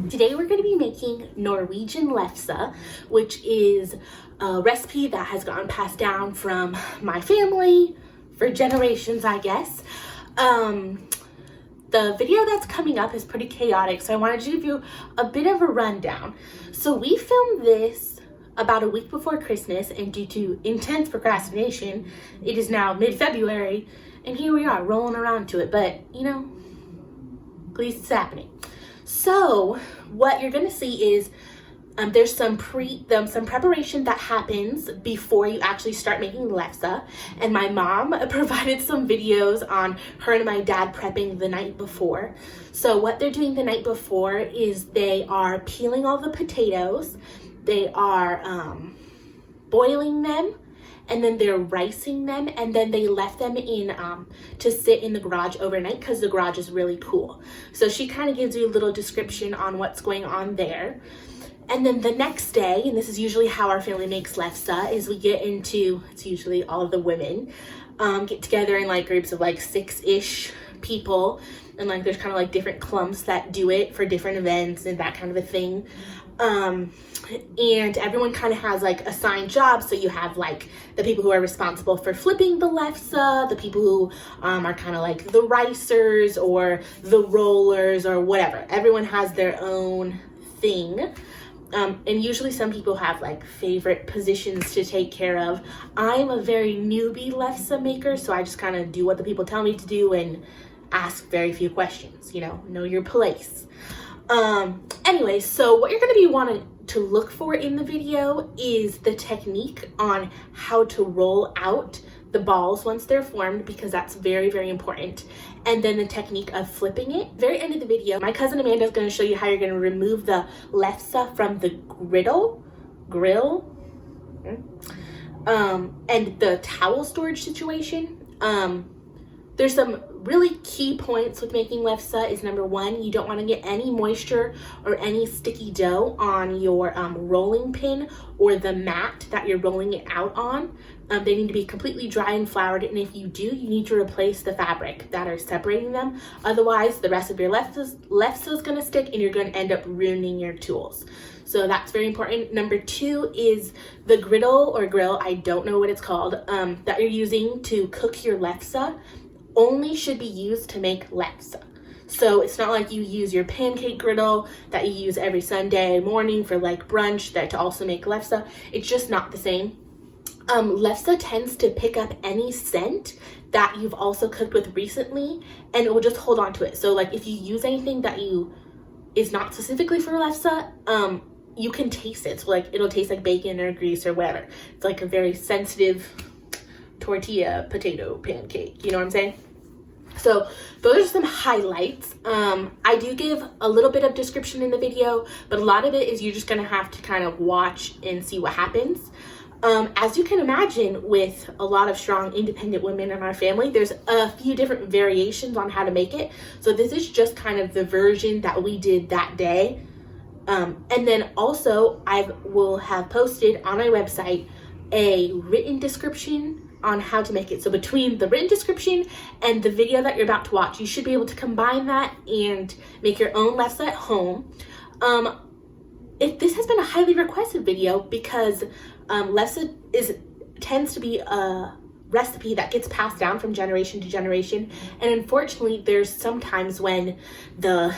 Today we're going to be making Norwegian Lefse, which is a recipe that has gotten passed down from my family for generations, I guess. The video that's coming up is pretty chaotic, so I wanted to give you a bit of a rundown. So we filmed this about a week before Christmas, and due to intense procrastination, it is now mid-February, and here we are rolling around to it, but you know, at least it's happening. So what you're gonna see is there's some preparation that happens before you actually start making lefse, and my mom provided some videos on her and my dad prepping the night before. So what they're doing the night before is they are peeling all the potatoes, they are boiling them, and then they're ricing them, and then they left them in to sit in the garage overnight because the garage is really cool. So she kind of gives you a little description on what's going on there. And then the next day, and this is usually how our family makes lefse, is we get into, it's usually all of the women get together in like groups of like 6-ish people, and like there's kind of like different clumps that do it for different events and that kind of a thing. And everyone kind of has like assigned jobs. So you have like the people who are responsible for flipping the lefse, the people who are kind of like the ricers or the rollers or whatever. Everyone has their own thing. And usually some people have like favorite positions to take care of. I'm a very newbie lefse maker, so I just kind of do what the people tell me to do and ask very few questions, you know your place. Anyway, so what you're going to be wanting to look for in the video is the technique on how to roll out the balls once they're formed, because that's very, very important. And then the technique of flipping it. Very end of the video, my cousin Amanda is going to show you how you're going to remove the lefse from the grill, and the towel storage situation. There's some really key points with making lefse. Is number one, you don't want to get any moisture or any sticky dough on your rolling pin or the mat that you're rolling it out on. They need to be completely dry and floured, and if you do, you need to replace the fabric that are separating them. Otherwise, the rest of your lefse is going to stick and you're going to end up ruining your tools. So that's very important. Number two is the griddle or grill, I don't know what it's called, that you're using to cook your lefse only should be used to make lefse. So it's not like you use your pancake griddle that you use every Sunday morning for like brunch that to also make lefse. It's just not the same. Lefse tends to pick up any scent that you've also cooked with recently, and it will just hold on to it. So like if you use anything that is not specifically for lefse, you can taste it. So like it'll taste like bacon or grease or whatever. It's like a very sensitive tortilla potato pancake, you know what I'm saying? So those are some highlights. I do give a little bit of description in the video, but a lot of it is you're just gonna have to kind of watch and see what happens. As you can imagine, with a lot of strong independent women in our family, there's a few different variations on how to make it. So this is just kind of the version that we did that day. And then also I will have posted on my website a written description on how to make it. So between the written description and the video that you're about to watch, you should be able to combine that and make your own lefse at home. This has been a highly requested video because lefse tends to be a recipe that gets passed down from generation to generation, and unfortunately there's sometimes when the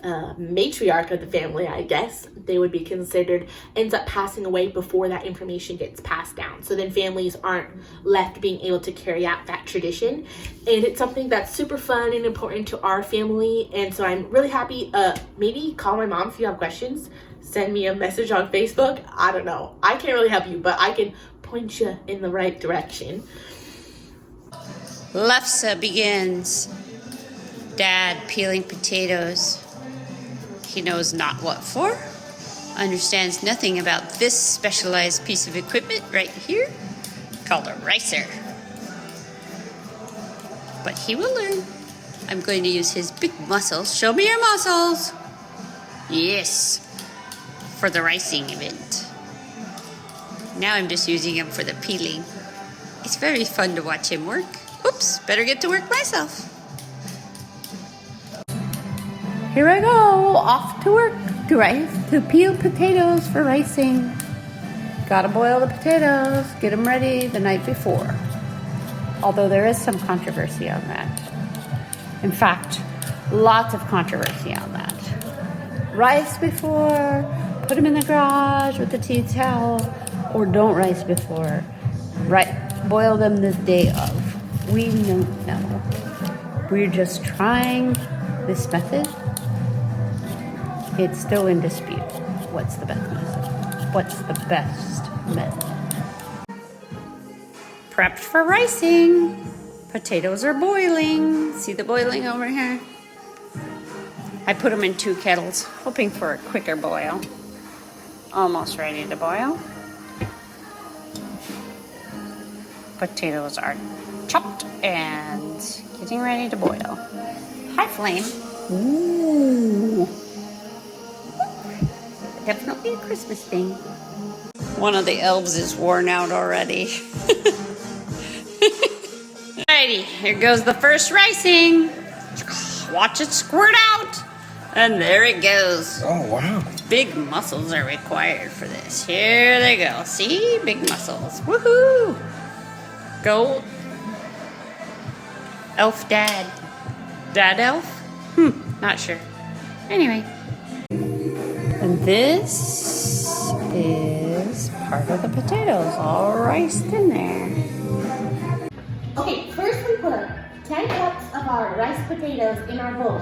matriarch of the family, I guess they would be considered, ends up passing away before that information gets passed down. So then families aren't left being able to carry out that tradition, and it's something that's super fun and important to our family. And so I'm really happy. Maybe call my mom if you have questions, send me a message on Facebook. I don't know, I can't really help you, but I can point you in the right direction. Lefse begins. Dad peeling potatoes. He knows not what for, understands nothing about this specialized piece of equipment right here called a ricer. But he will learn. I'm going to use his big muscles. Show me your muscles. Yes, for the ricing event. Now I'm just using him for the peeling. It's very fun to watch him work. Oops, better get to work myself. Here I go, off to work to peel potatoes for ricing. Gotta boil the potatoes, get them ready the night before. Although there is some controversy on that. In fact, lots of controversy on that. Rice before, put them in the garage with the tea towel, or don't rice before. Boil them the day of. We don't know. We're just trying this method. It's still in dispute. What's the best method? What's the best method? Prepped for ricing. Potatoes are boiling. See the boiling over here? I put them in 2 kettles, hoping for a quicker boil. Almost ready to boil. Potatoes are chopped and getting ready to boil. High flame. Ooh. Definitely a Christmas thing. One of the elves is worn out already. Alrighty, here goes the first ricing. Watch it squirt out. And there it goes. Oh, wow. Big muscles are required for this. Here they go. See? Big muscles. Woohoo! Go. Elf dad. Dad elf? Not sure. Anyway. And this is part of the potatoes, all riced in there. Okay, first we put 10 cups of our riced potatoes in our bowl.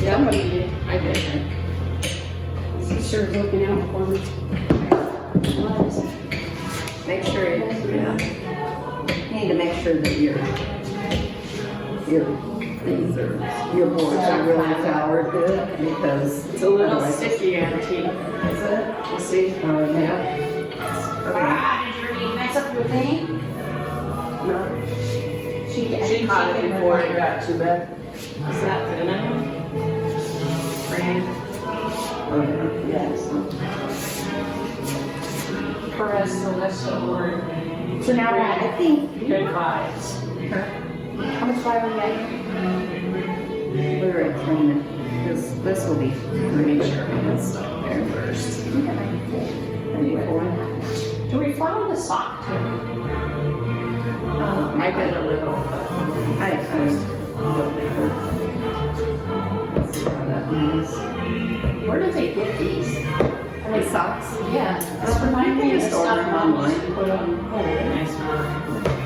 Yeah, I'm gonna eat it. I did. She's sure looking out for me. Make sure you need to make sure that your things are, your boards are really floured good, because It's a little otherwise- sticky, Auntie. Is it? We'll see. Yeah. Okay. Did you mess up your thing? No. She caught it before it got too bad. Is that thin enough? Fran? Okay. Yes. Perez, Celeste, or So now we're at, I think, good vibes. how much flour we got? We're at clean it, because this will be pretty sure it's there first. Do we flour the sock too? I did a little, but I don't know. Let's see how that means. where do they get these? Like socks? Yeah, it's reminding me of Just stuff order Mom online. used to put on. Oh, very nice.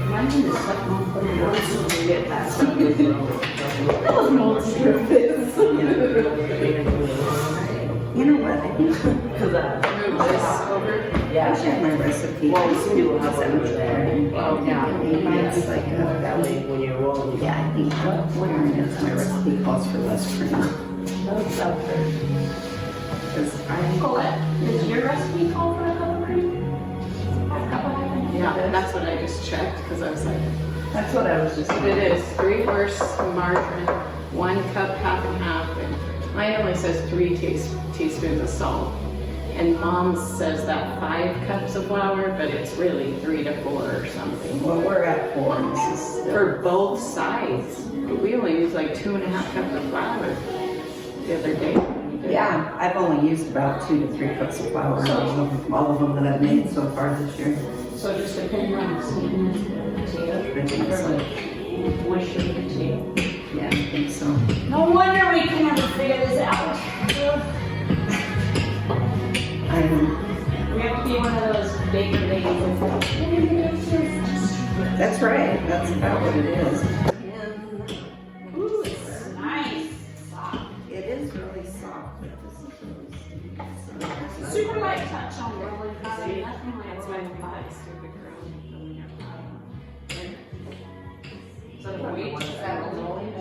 Reminds me of stuff Mom put on. We get that stuff. That was an old service. You know what? I think Because move this over. I shared my recipe. Well, we do a sandwich there. Oh, yeah. It's like that way. Yeah, I think what is my recipe calls for less cream. Because I Colette, does your recipe call for a cup of cream? Yeah, that's what I just checked, because I was like, that's what I was just. It is 3/4 margarine, 1 cup, half and half, and mine only says 3 teaspoons of salt. And Mom says that 5 cups of flour, but it's really 3 to 4 or something. Well, we're at 4, and this is For both sides. We only used like 2.5 cups of flour the other day. Yeah, I've only used about 2 to 3 cups of flour in all of them that I've made so far this year. So just depending on the sweetness of the potato, Pretty or much. like moisture of the potato. Yeah, I think so. No wonder we can never figure this out. We have to be one of those baker ladies. That's right. That's about what it is. Ooh, it's nice. Soft. It is really soft, but this is really sticky. Super light touch on rolling. Nothing like That's why I thought it's stupid girl. So the weight is that rolling.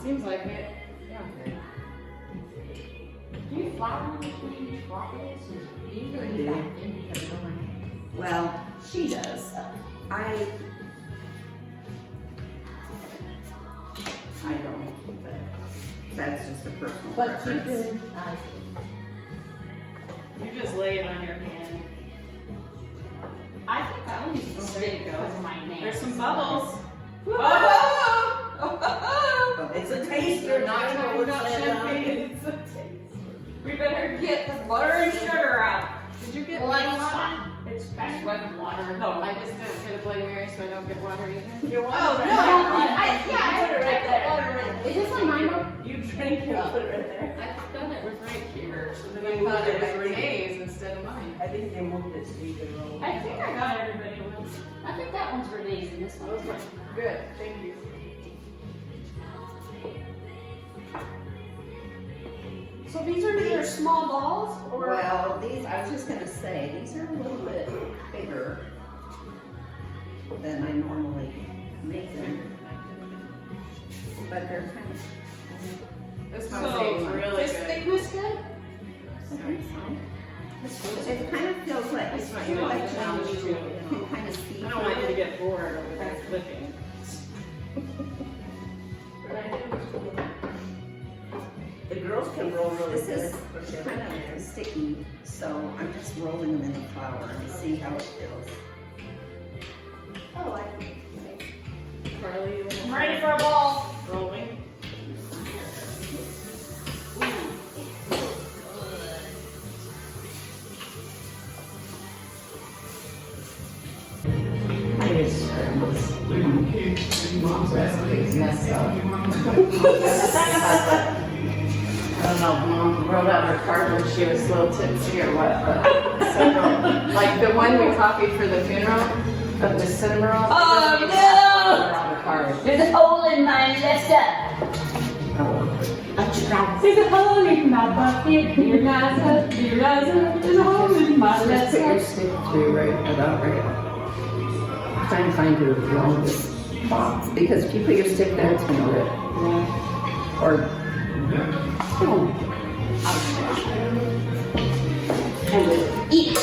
Seems like it. Yeah. Do you flour between each waffles? Usually that. Well, She does. I don't, but that's just a personal But you preference. can. You just lay it on your hand. I think that one needs to stick because of my nails. There's some bubbles. Oh, it's a taster, Not talking about champagne. It's a taste. We better get the butter and sugar out. Did you get Well, water? it's best with water. No, I just didn't get a Bloody Mary so I don't get water either. You want Oh, it? no. I put it right there. Is this my mine? You drink it, put it right there. I thought it was right here, so then I thought it was Renee's instead of mine. I think they moved it so you could roll. I think I got everybody one. I think that one's Renee's and this one's mine. Good, thank you. So these are your small balls, or? Well, these, I was just gonna say, these are a little bit bigger than I normally make them. But they're kind of. This So, one seems really Is good. thickness good? It kind of feels like, That's it's right. kind of like, Yeah. you can kind of see. I don't want you to get bored over there flipping. The girls can roll really This good. is kind of sticky, so I'm just rolling them in the flour and see how it feels. Oh, Carly, you I'm ready for a ball. rolling? I just mom's recipe's messed up. I don't know, Mom wrote out her card when she was a little tipsy or what, but several, like the one we copied for the funeral of the cinnamon roll. Oh, no! On the card. There's a hole in my Lefse. There's a hole in my bucket, dear Liza, dear Liza. There's a hole in my Just put your Lefse. stick through right about right. I'm trying to find your longest box because if you put your stick there, it's gonna rip. Or And we'll eat.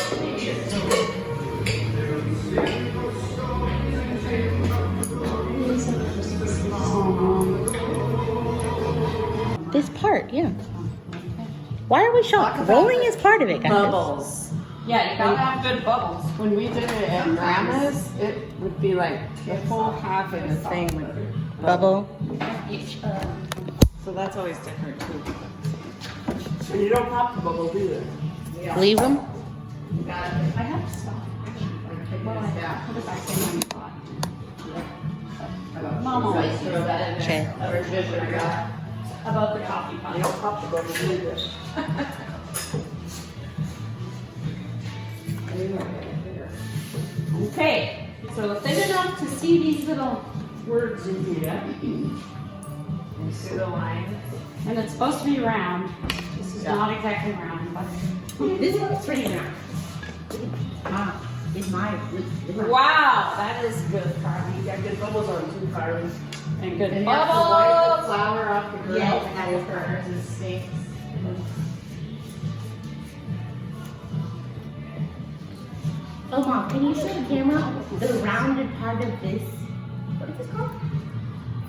This part, yeah. Why are we shocked? Rolling is part of it, guys. Bubbles. Yeah, you gotta have good bubbles. When we did it at Grandma's, it would be like the whole half of the thing would Bubble. So that's always different too. and you don't pop the bubbles either. Leave them. I have to stop. Well, I put it back in my pot. Mom always throw that in there. Okay. About the coffee pot. You don't pop the bubbles either. Okay, so thin enough to see these little words in here. See the lines? And it's supposed to be round. This is not exactly round, but This looks pretty round. It's mine. wow, that is good, Carly. You got good bubbles on too, Carly. And good And you have to wipe the bubbles. flour off the grill. Yes, that is before correct. it sinks. Oh, Mom, can you show the camera the rounded part of this? What is this called?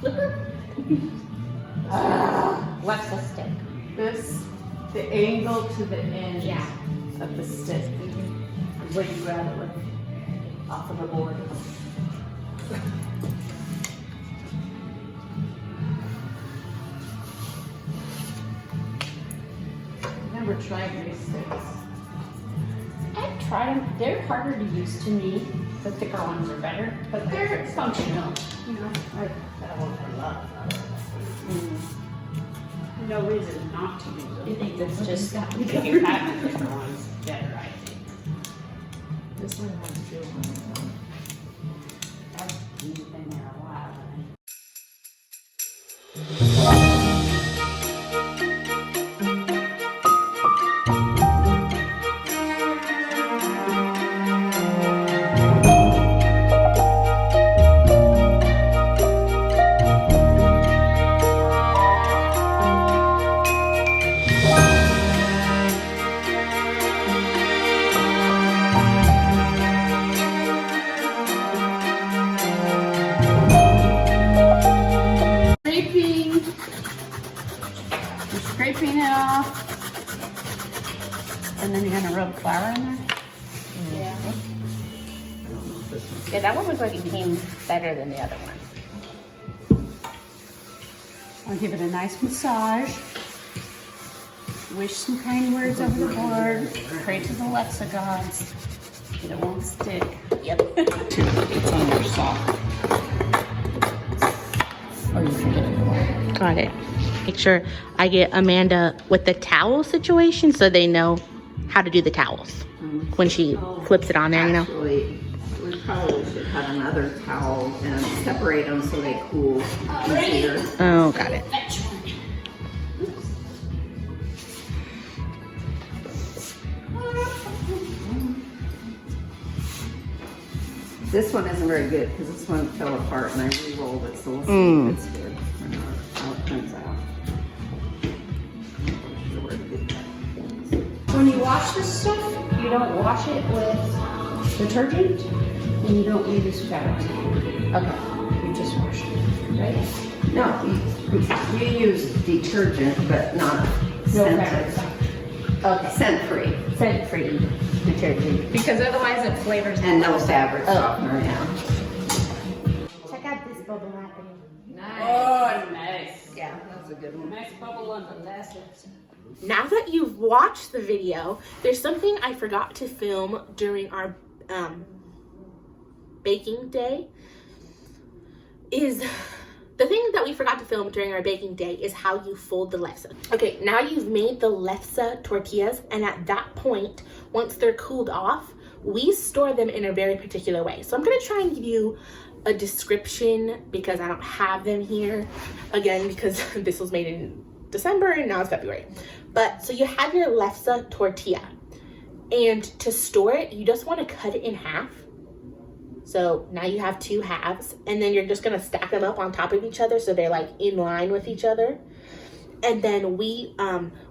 Flipper? What's the stick? This, the angle to the end Yeah. of the stick. Where you grab it with, off of the board. Never tried these sticks. I've tried them. They're harder to use to me. The thicker ones are better, but they're functional. You know, That one for love. No reason not to use them. I think that's just, If you have the different ones, better, I think. This one has two. I've been there a while. Scraping. You're scraping it off. And then you're gonna rub flour in there. yeah, that one looks like it came better than the other one. I'll give it a nice massage. Wish some kind words over the board. Pray to the Lefse gods that it won't stick. Yep. It's on your sock. Or you can get it more. Got it. Make sure I get Amanda with the towel situation so they know how to do the towels when she flips it on there, you know? Actually, we probably should have another towel and separate them so they cool easier. Oh, got it. This one isn't very good because this one fell apart and I re-rolled it, so we'll see if it's good or not, how it turns out. When you wash this stuff, you don't wash it with detergent and you don't use fabric. Okay, you just wash it, right? No, you use detergent, but not No scented. fabric. Okay, Scent-free scent-free detergent. Because otherwise it flavors. and no fabric softener, yeah. Check out this bubble happening. Oh, nice. Yeah, that's a good one. Nice bubble on the last. Now that you've watched the video, there's something I forgot to film during our baking day. The thing that we forgot to film during our baking day is how you fold the lefse. Okay, now you've made the lefse tortillas, and at that point, once they're cooled off, we store them in a very particular way. So I'm gonna try and give you a description because I don't have them here. Again, because this was made in December and now it's February. But so you have your lefse tortilla, and to store it, you just wanna cut it in half. So now you have two halves, and then you're just gonna stack them up on top of each other so they're like in line with each other. And then we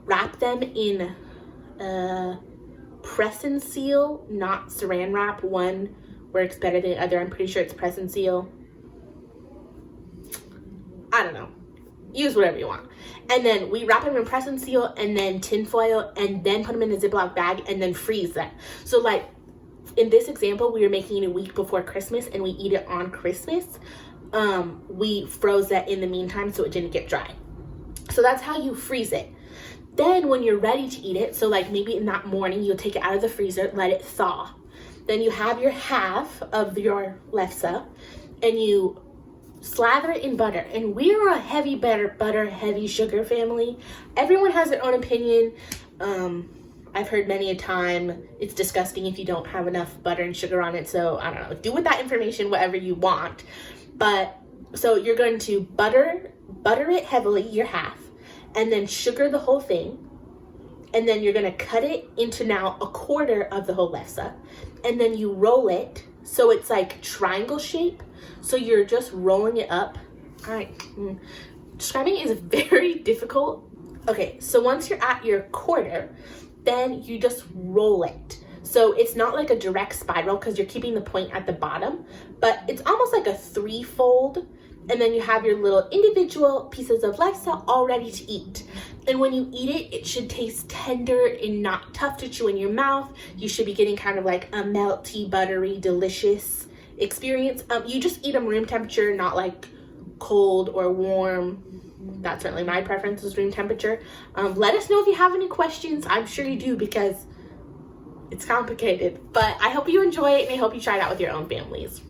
wrap them in press and seal, not saran wrap. One works better than the other. I'm pretty sure it's press and seal. I don't know. Use whatever you want. And then we wrap them in press and seal and then tin foil and then put them in a Ziploc bag and then freeze them. So like, in this example, we were making it a week before Christmas and we eat it on Christmas. We froze that in the meantime so it didn't get dry. So that's how you freeze it. Then when you're ready to eat it, so like maybe in that morning, you'll take it out of the freezer, let it thaw. Then you have your half of your lefse and you slather it in butter. And we're a heavy butter, heavy sugar family. Everyone has their own opinion. I've heard many a time it's disgusting if you don't have enough butter and sugar on it. So I don't know, do with that information whatever you want. But so you're going to butter it heavily, your half, and then sugar the whole thing. And then you're gonna cut it into now a quarter of the whole lefse. And then you roll it so it's like triangle shape. So you're just rolling it up. All right, describing it is very difficult. Okay, so once you're at your quarter, then you just roll it. So it's not like a direct spiral because you're keeping the point at the bottom, but it's almost like a three-fold. And then you have your little individual pieces of lefse all ready to eat. And when you eat it, it should taste tender and not tough to chew in your mouth. You should be getting kind of like a melty, buttery, delicious experience. You just eat them room temperature, not like cold or warm. That's certainly my preference is room temperature. Let us know if you have any questions. I'm sure you do because it's complicated. But I hope you enjoy it and I hope you try it out with your own families.